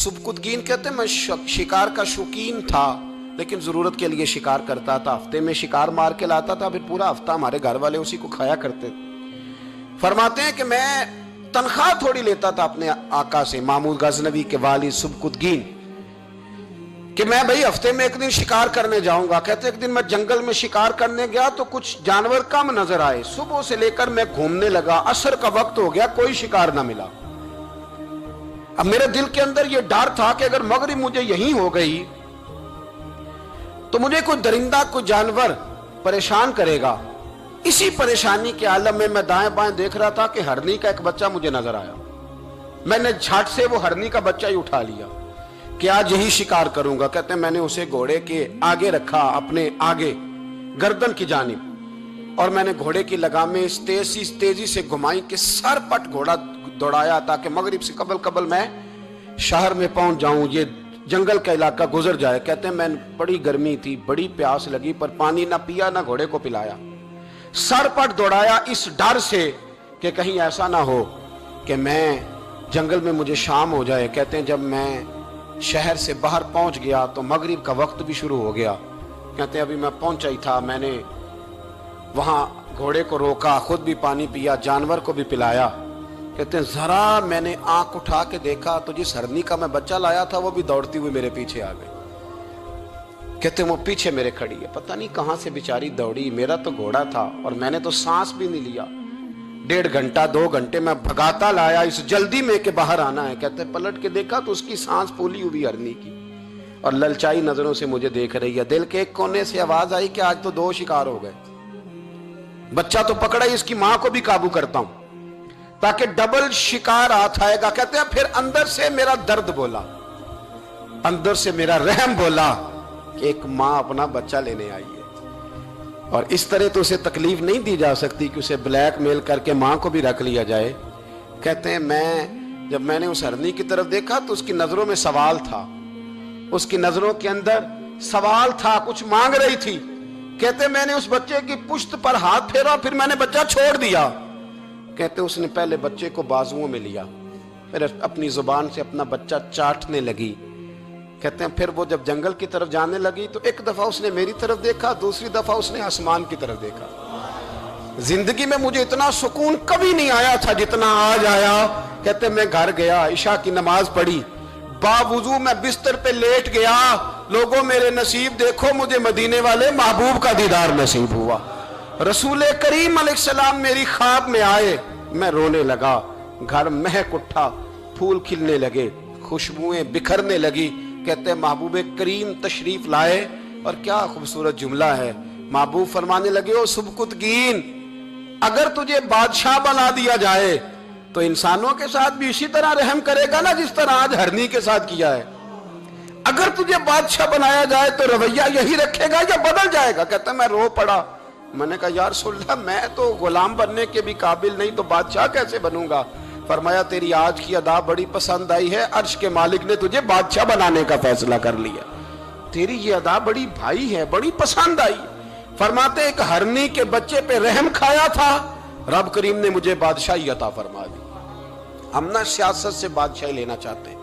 सुबकुतगीन कहते हैं मैं शिकार का शौकीन था, लेकिन जरूरत के लिए शिकार करता था। हफ्ते में शिकार मार के लाता था, फिर पूरा हफ्ता हमारे घर वाले उसी को खाया करते थे। फरमाते हैं कि मैं तनख्वाह थोड़ी लेता था अपने आका से, महमूद गजनवी के वालिद सुबकुतगीन, कि मैं भाई हफ्ते में एक दिन शिकार करने जाऊंगा। कहते एक दिन मैं जंगल में शिकार करने गया तो कुछ जानवर कम नजर आए। सुबह से लेकर मैं घूमने लगा, असर का वक्त हो गया, कोई शिकार ना मिला। अब मेरे दिल के अंदर यह डर था कि अगर मगरिब मुझे यहीं हो गई तो मुझे कोई दरिंदा, कोई जानवर परेशान करेगा। इसी परेशानी के आलम में मैं दाएं बाएं देख रहा था कि हरनी का एक बच्चा मुझे नजर आया। मैंने झट से वो हरनी का बच्चा ही उठा लिया कि आज यही शिकार करूंगा। कहते हैं मैंने उसे घोड़े के आगे रखा, अपने आगे गर्दन की जानिब, और मैंने घोड़े की लगामें इस तेजी से घुमाई कि सर पट घोड़ा दौड़ाया ताकि मगरिब से कबल मैं शहर में पहुंच जाऊं, ये जंगल का इलाका गुजर जाए। कहते हैं मैं बड़ी गर्मी थी, बड़ी प्यास लगी, पर पानी ना पिया ना घोड़े को पिलाया। सर पट दौड़ाया इस डर से कि कहीं ऐसा ना हो कि मैं जंगल में मुझे शाम हो जाए। कहते हैं जब मैं शहर से बाहर पहुंच गया तो मगरिब का वक्त भी शुरू हो गया। कहते हैं अभी मैं पहुंचा ही था, मैंने वहां घोड़े को रोका, खुद भी पानी पिया, जानवर को भी पिलाया। कहते हैं जरा मैंने आंख उठा के देखा तो जिस हरनी का मैं बच्चा लाया था वो भी दौड़ती हुई मेरे पीछे आ गई। कहते हैं वो पीछे मेरे खड़ी है, पता नहीं कहां से बेचारी दौड़ी। मेरा तो घोड़ा था और मैंने तो सांस भी नहीं लिया। 1.5 घंटा 2 घंटे मैं भगाता लाया इस जल्दी में कि बाहर आना है। कहते हैं पलट के देखा तो उसकी सांस फूली हुई हरनी की और ललचाई नजरों से मुझे देख रही है। दिल के एक कोने से आवाज आई कि आज तो 2 शिकार हो गए। बच्चा तो पकड़ा ही, इसकी मां को भी काबू करता हूं ताकि डबल शिकार हाथ आएगा। कहते हैं फिर अंदर से मेरा दर्द बोला, अंदर से मेरा रहम बोला कि एक मां अपना बच्चा लेने आई है और इस तरह तो उसे तकलीफ नहीं दी जा सकती कि उसे ब्लैकमेल करके मां को भी रख लिया जाए। कहते हैं जब मैंने उस हरनी की तरफ देखा तो उसकी नजरों में सवाल था, उसकी नजरों के अंदर सवाल था, कुछ मांग रही थी। कहते मैंने उस बच्चे की पुश्त पर हाथ फेरा, फिर मैंने बच्चा छोड़ दिया। कहते उसने पहले बच्चे को बाजुओं में लिया, फिर अपनी जुबान से अपना बच्चा चाटने लगी। कहते हैं फिर वो जब जंगल की तरफ जाने लगी तो एक दफा उसने मेरी तरफ देखा, दूसरी दफा उसने आसमान की तरफ देखा। जिंदगी में मुझे इतना सुकून कभी नहीं आया था जितना आज आया। कहते मैं घर गया, इशा की नमाज पढ़ी, बावुजू मैं बिस्तर पे लेट गया। लोगों मेरे नसीब देखो, मुझे मदीने वाले महबूब का दीदार नसीब हुआ। रसूल करीम अलैहिस्सलाम मेरी ख्वाब में आए, मैं रोने लगा। घर महक उठा, फूल खिलने लगे, खुशबुएं बिखरने लगी। कहते महबूब करीम तशरीफ लाए और क्या खूबसूरत जुमला है। महबूब फरमाने लगे ओ सुबकुतगीन, अगर तुझे बादशाह बना दिया जाए तो इंसानों के साथ भी इसी तरह रहम करेगा ना जिस तरह आज हरनी के साथ किया है। अगर तुझे बादशाह बनाया जाए तो रवैया यही रखेगा या बदल जाएगा। कहता मैं रो पड़ा। मैंने कहा यार रसूलल्लाह मैं तो गुलाम बनने के भी काबिल नहीं, तो बादशाह कैसे बनूंगा। फरमाया तेरी आज की अदा बड़ी पसंद आई है, अर्श के मालिक ने तुझे बादशाह बनाने का फैसला कर लिया। तेरी ये अदा बड़ी भाई है, बड़ी पसंद आई। फरमाते एक हरनी के बच्चे पे रहम खाया था, रब करीम ने मुझे बादशाही अता फरमा दी। हम ना सियासत से बादशाही लेना चाहते,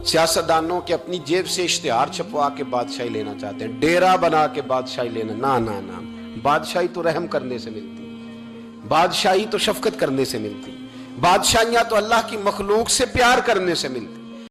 सियासतदानों के अपनी जेब से इश्तिहार छपवा के बादशाही लेना चाहते हैं, डेरा बना के बादशाही लेना। ना ना ना, बादशाही तो रहम करने से मिलती, बादशाही तो शफकत करने से मिलती, बादशाहियां तो अल्लाह की मखलूक से प्यार करने से मिलती।